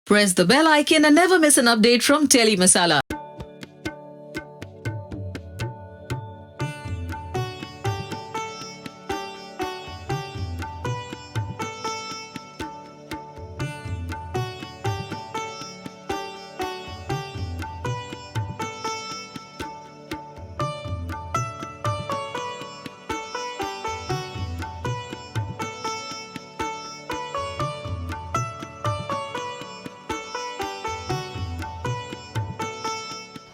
Press the bell icon and never miss an update from Tele Masala.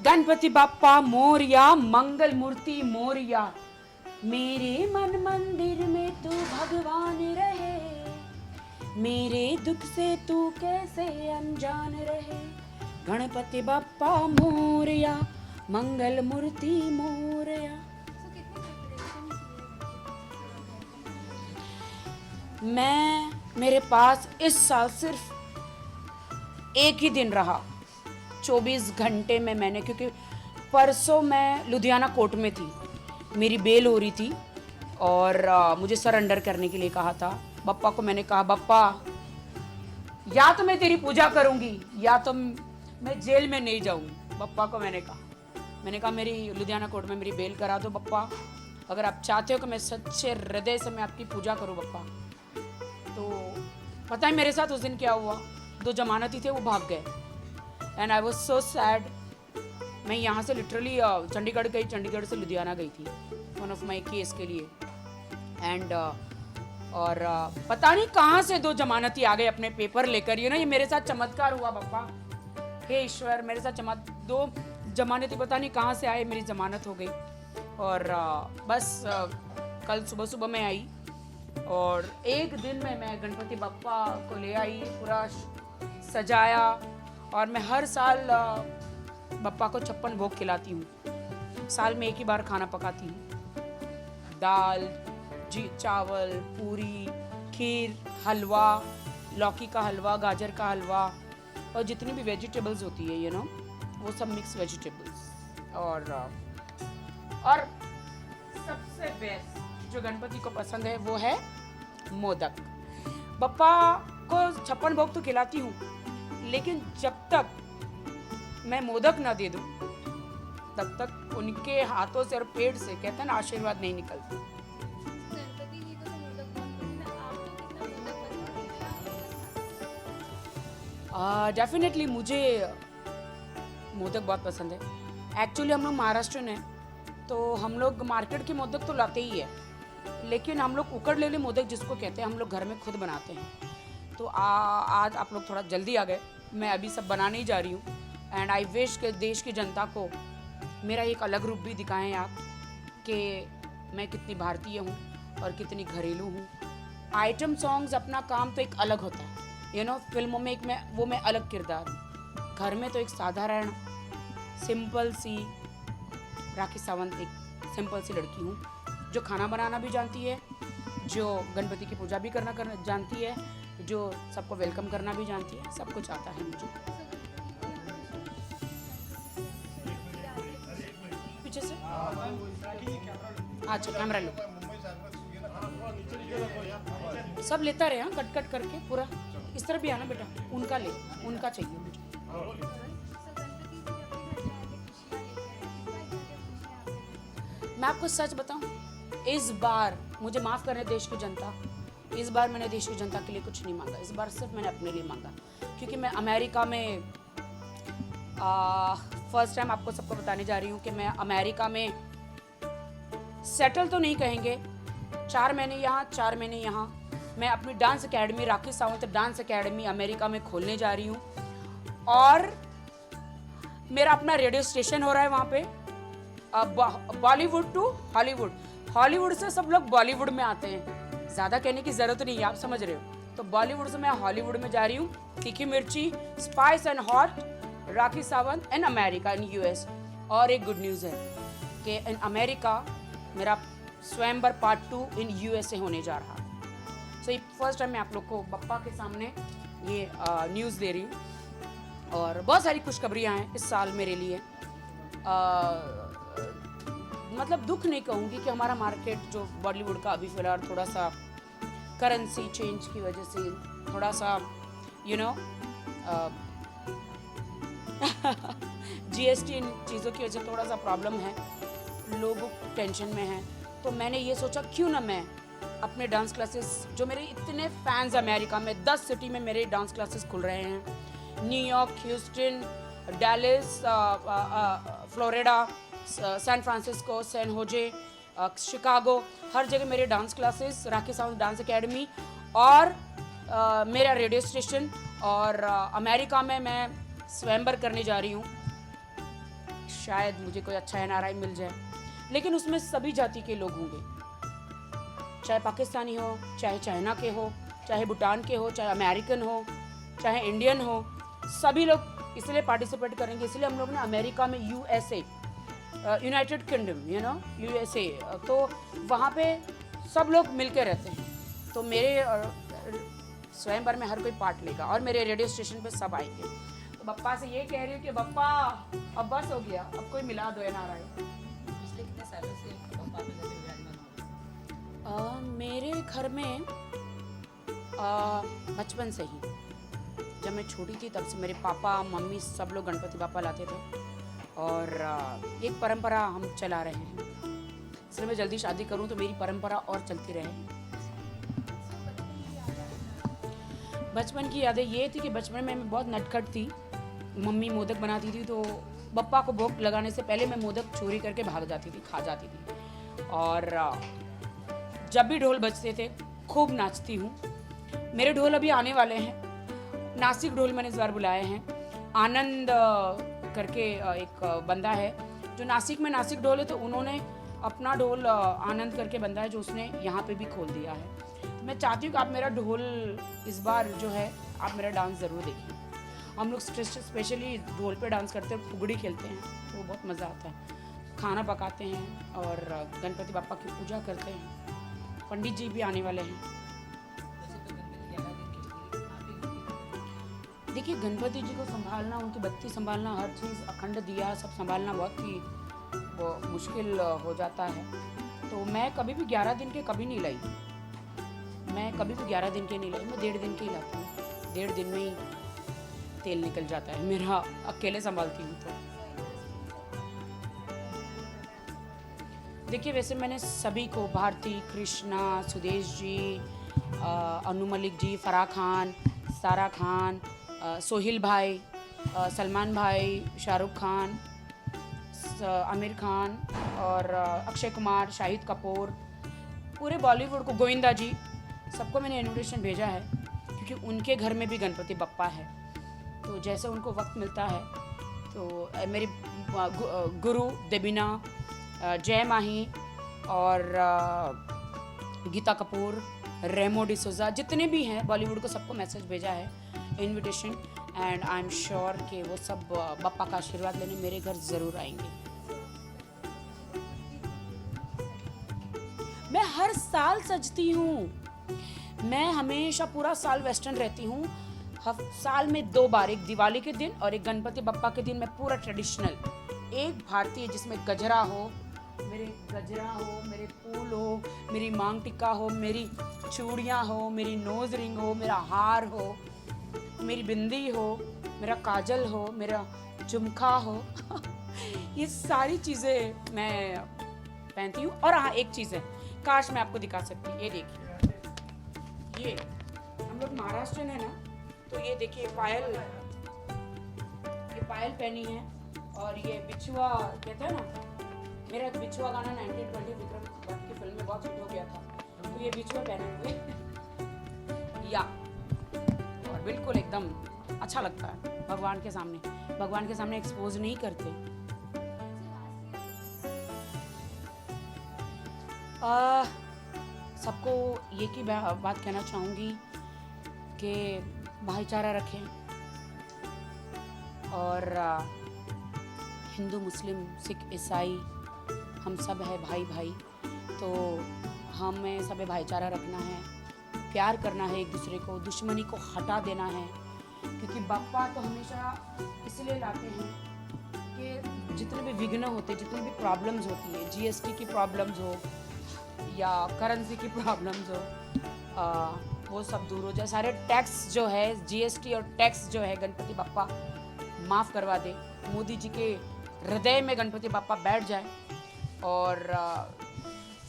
Ganpati Bappa Moriya, Mangal Murti Moriya, मेरे मन मंदिर में तू भगवान रहे, मेरे दुख से तू कैसे अनजान रहे। गणपति बाप्पा मोरिया, मंगल मूर्ति मोरिया। मेरे पास इस साल सिर्फ एक ही दिन रहा 24 घंटे में मैंने, क्योंकि परसों मैं लुधियाना कोर्ट में थी, मेरी बेल हो रही थी और मुझे सरेंडर करने के लिए कहा था। बप्पा को मैंने कहा, बप्पा या तो मैं तेरी पूजा करूंगी या तो मैं जेल में नहीं जाऊंगी। बप्पा को मैंने कहा मेरी लुधियाना कोर्ट में मेरी बेल करा दो बप्पा, अगर आप चाहते हो कि मैं सच्चे हृदय से मैं आपकी पूजा करूं बप्पा। तो पता है मेरे साथ उस दिन क्या हुआ, 2 जमानती थे वो भाग गए and I was so sad. मैं यहाँ से लिटरली चंडीगढ़ गई, चंडीगढ़ से लुधियाना गई थी वन ऑफ माई केस के लिए एंड और पता नहीं कहाँ से 2 जमानती आ गए अपने पेपर लेकर। ये मेरे साथ चमत्कार हुआ बप्पा, हे ईश्वर मेरे साथ 2 जमानती पता नहीं कहाँ से आए, मेरी जमानत हो गई। और बस कल सुबह सुबह मैं आई और एक दिन में मैं गणपति बप्पा को ले आई, पूरा सजाया और मैं हर साल बप्पा को 56 भोग खिलाती हूँ। साल में एक ही बार खाना पकाती हूँ, दाल चावल, पूरी, खीर, हलवा, लौकी का हलवा, गाजर का हलवा और जितनी भी वेजिटेबल्स होती है वो सब मिक्स वेजिटेबल्स। और सबसे बेस्ट जो गणपति को पसंद है वो है मोदक। बप्पा को 56 भोग तो खिलाती हूँ, लेकिन जब तक मैं मोदक ना दे दूं तब तक उनके हाथों से और पेट से कहते हैं ना आशीर्वाद नहीं निकलता। डेफिनेटली मुझे मोदक बहुत पसंद है। एक्चुअली हम लोग महाराष्ट्र हैं तो हम लोग मार्केट के मोदक तो लाते ही है, लेकिन हम लोग उकड़लेले मोदक जिसको कहते हैं हम लोग घर में खुद बनाते हैं। तो आज आप लोग थोड़ा जल्दी आ गए, मैं अभी सब बनाने ही जा रही हूँ एंड आई विश के देश की जनता को मेरा एक अलग रूप भी दिखाएं आप कि मैं कितनी भारतीय हूँ और कितनी घरेलू हूँ। आइटम सॉन्ग्स अपना काम तो एक अलग होता है, फिल्मों में मैं अलग किरदार हूँ, घर में तो एक साधारण सिंपल सी राखी सावंत एक सिंपल सी लड़की हूँ जो खाना बनाना भी जानती है, जो गणपति की पूजा भी करना जानती है, जो सबको वेलकम करना भी जानती है, सब कुछ आता है मुझे। पीछे से अच्छा कैमरा लो, सब लेता रहे कट कट करके पूरा। इस तरह भी आना बेटा, उनका चाहिए मुझे। मैं आपको सच बताऊं, इस बार मुझे माफ करने देश की जनता, इस बार मैंने देश की जनता के लिए कुछ नहीं मांगा, इस बार सिर्फ मैंने अपने लिए मांगा, क्योंकि मैं अमेरिका में फर्स्ट टाइम आपको सबको बताने जा रही हूँ कि मैं अमेरिका में सेटल तो नहीं कहेंगे, 4 महीने यहाँ 4 महीने यहाँ मैं अपनी dance academy Rakhi Sawant dance academy America में खोलने जा रही हूँ और मेरा अपना रेडियो स्टेशन हो रहा है वहाँ पे। बॉलीवुड टू हॉलीवुड, हॉलीवुड से सब लोग बॉलीवुड में आते हैं, ज़्यादा कहने की ज़रूरत नहीं है, आप समझ रहे हो। तो बॉलीवुड से मैं हॉलीवुड में जा रही हूँ। तीखी मिर्ची, spice and hot, Rakhi Sawant in America in US. और एक गुड न्यूज़ है कि इन अमेरिका मेरा स्वयंवर पार्ट 2 इन यूएसए होने जा रहा है। सो ये फर्स्ट टाइम मैं आप लोग को बप्पा के सामने ये न्यूज़ दे रही हूँ और बहुत सारी खुशखबरियाँ हैं इस साल मेरे लिए। मतलब दुख नहीं कहूँगी कि हमारा मार्केट जो बॉलीवुड का अभी फ़िलहाल थोड़ा सा करेंसी चेंज की वजह से थोड़ा सा जीएसटी इन चीज़ों की वजह से थोड़ा सा प्रॉब्लम है, लोग टेंशन में हैं। तो मैंने ये सोचा क्यों ना मैं अपने डांस क्लासेस, जो मेरे इतने फैंस अमेरिका में 10 सिटी में मेरे डांस क्लासेस खुल रहे हैं, New York, Houston, Dallas, Florida, San Francisco, San Jose, Chicago, हर जगह मेरे dance classes, Rakhi sound dance academy और मेरा रेडियो स्टेशन, और अमेरिका में मैं स्वयंवर करने जा रही हूँ। शायद मुझे कोई अच्छा एनआरआई मिल जाए, लेकिन उसमें सभी जाति के लोग होंगे, चाहे पाकिस्तानी हो, चाहे चाइना के हो, चाहे भूटान के हो, चाहे अमेरिकन हो, चाहे इंडियन हो, सभी लोग इसलिए पार्टिसिपेट करेंगे। इसलिए हम लोग ने अमेरिका में यूएसए, यूनाइटेड किंगडम, यूएसए, तो वहाँ पे सब लोग मिलके रहते हैं। तो मेरे स्वयंवर में हर कोई पार्ट लेगा और मेरे रेडियो स्टेशन पे सब आएंगे। तो बप्पा से ये कह रही हूँ कि बप्पा अब बस हो गया, अब कोई मिला दो एनआरआई। पिछले कितने सालों से पप्पा आपके घर में विराजमान हो रहे हैं? मेरे घर में बचपन से ही, जब मैं छोटी थी तब से मेरे पापा मम्मी सब लोग गणपति बापा लाते थे, और एक परंपरा हम चला रहे हैं। इसलिए मैं जल्दी शादी करूं तो मेरी परंपरा और चलती रहे। बचपन की यादें ये थी कि बचपन में मैं बहुत नटखट थी। मम्मी मोदक बनाती थी तो बप्पा को भोग लगाने से पहले मैं मोदक चोरी करके भाग जाती थी, खा जाती थी। और जब भी ढोल बजते थे खूब नाचती हूँ। मेरे ढोल अभी आने वाले हैं, नासिक ढोल मैंने इस बार बुलाए हैं। आनंद करके एक बंदा है जो नासिक में नासिक ढोल है, तो उन्होंने अपना ढोल आनंद करके बंदा है जो उसने यहाँ पे भी खोल दिया है। मैं चाहती हूँ कि आप मेरा ढोल इस बार जो है आप मेरा डांस ज़रूर देखिए। हम लोग स्पेशली ढोल पे डांस करते हैं, फुगड़ी खेलते हैं, तो बहुत मज़ा आता है। खाना पकाते हैं और गणपति बापा की पूजा करते हैं। पंडित जी भी आने वाले हैं। वैसे तो गणपति 11 दिन के लिए आप ही देखिए, गणपति जी को संभालना, उनकी बत्ती संभालना, हर चीज़ अखंड दिया सब संभालना बहुत ही वो मुश्किल हो जाता है। तो मैं कभी भी 11 दिन के कभी नहीं लाई। मैं कभी भी 11 दिन के नहीं लाई, मैं 1.5 दिन के ही लाती हूँ। 1.5 दिन में ही तेल निकल जाता है मेरा, अकेले संभालती हूँ तो। देखिए, वैसे मैंने सभी को, भारती, कृष्णा, सुदेश जी, अनु मलिक जी, फराह खान, सारा खान, सोहिल भाई, सलमान भाई, शाहरुख खान, आमिर खान और अक्षय कुमार, शाहिद कपूर, पूरे बॉलीवुड को, गोविंदा जी, सबको मैंने इन्विटेशन भेजा है क्योंकि उनके घर में भी गणपति बप्पा है। तो जैसे उनको वक्त मिलता है तो मेरी गुरु देबिना, जय माही और गीता कपूर, रेमो डिसोजा, जितने भी हैं बॉलीवुड को, सबको मैसेज भेजा है, invitation. And I am sure कि वो सब बप्पा का आशीर्वाद लेने मेरे घर ज़रूर आएंगे। मैं हर साल सजती हूँ। मैं हमेशा पूरा साल वेस्टर्न रहती हूँ। साल में 2 बार, एक दिवाली के दिन और एक गणपति बप्पा के दिन मैं पूरा ट्रेडिशनल, एक भारतीय जिसमें गजरा हो, मेरे गजरा हो, मेरे फूल हो, मेरी मांग टिक्का हो, मेरी चूड़ियाँ हो, मेरी नोज रिंग हो, मेरा हार हो, मेरी बिंदी हो, मेरा काजल हो, मेरा झुमका हो ये सारी चीज़ें मैं पहनती हूँ। और हाँ, एक चीज़ है, काश मैं आपको दिखा सकती, ये देखिए, ये हम लोग महाराष्ट्रन है ना, तो ये देखिए पायल, ये पायल पहनी है और ये बिछुआ कहते हैं ना, मेरा बिछुआ गाना 1920 विक्रम भट्ट की फिल्म में बहुत हिट हो गया था, तो ये बिछुआ पहने हुए या, और बिल्कुल एकदम अच्छा लगता है भगवान के सामने एक्सपोज नहीं करते। सबको ये की बात कहना चाहूँगी कि भाईचारा रखें और हिंदू, मुस्लिम, सिख, ईसाई हम सब है भाई भाई, तो हमें सब भाईचारा रखना है, प्यार करना है एक दूसरे को, दुश्मनी को हटा देना है। क्योंकि बप्पा तो हमेशा इसलिए लाते हैं कि जितने भी विघ्न होते, जितनी भी प्रॉब्लम्स होती है, जीएसटी की प्रॉब्लम्स हो या करेंसी की प्रॉब्लम्स हो, वो सब दूर हो जाए, सारे टैक्स जो है, जीएसटी और टैक्स जो है, गणपति बप्पा माफ़ करवा दे। मोदी जी के हृदय में गणपति बप्पा बैठ जाए और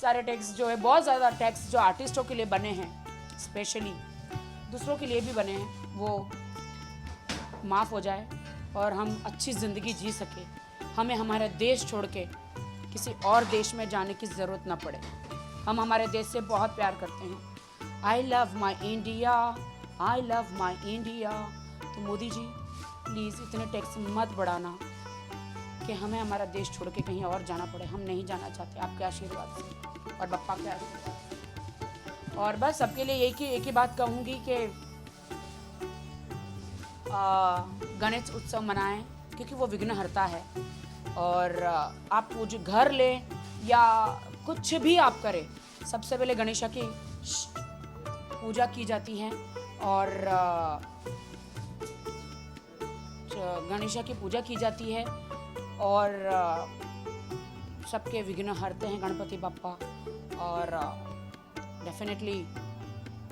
सारे टैक्स जो है, बहुत ज़्यादा टैक्स जो आर्टिस्टों के लिए बने हैं, स्पेशली दूसरों के लिए भी बने हैं, वो माफ़ हो जाए और हम अच्छी ज़िंदगी जी सके। हमें हमारा देश छोड़ के किसी और देश में जाने की ज़रूरत ना पड़े। हम हमारे देश से बहुत प्यार करते हैं। I love my India, I love my India. तो मोदी जी प्लीज़ इतने टैक्स मत बढ़ाना कि हमें हमारा देश छोड़ के कहीं और जाना पड़े। हम नहीं जाना चाहते आपके आशीर्वाद से और बप्पा के आशीर्वाद। और बस सबके लिए एक ही बात कहूँगी कि गणेश उत्सव मनाएं, क्योंकि वो विघ्नहर्ता है। और आप पूज घर लें या कुछ भी आप करें, सबसे पहले गणेशा की पूजा की जाती है और गणेशा की पूजा की जाती है और सबके विघ्न हरते हैं गणपति बप्पा। और डेफिनेटली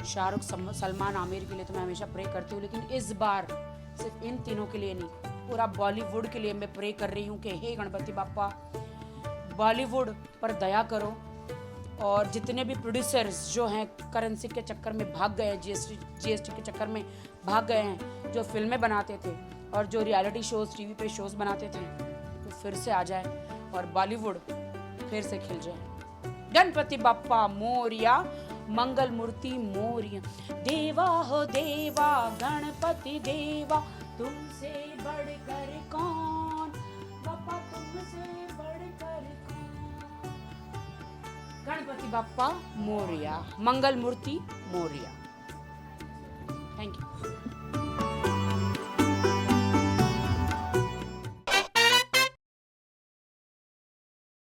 शाहरुख, सलमान, आमिर के लिए तो मैं हमेशा प्रे करती हूँ, लेकिन इस बार सिर्फ इन तीनों के लिए नहीं, पूरा बॉलीवुड के लिए मैं प्रे कर रही हूँ कि हे गणपति बप्पा, बॉलीवुड पर दया करो। और जितने भी प्रोड्यूसर्स जो हैं करेंसी के चक्कर में भाग गए हैं, जीएसटी के चक्कर में भाग गए हैं, जो फिल्में बनाते थे और जो रियलिटी शोज़ टीवी पे शोज़ बनाते थे, तो फिर से आ जाए और बॉलीवुड फिर से खिल जाए। गणपति बप्पा मोरिया, मंगल मूर्ति मोरिया। देवा हो देवा गणपति देवा, तुमसे बढ़कर कौन, बप्पा तुमसे बढ़कर कौन। गणपति बप्पा मोरिया, मंगल मूर्ति मोरिया। Thank you.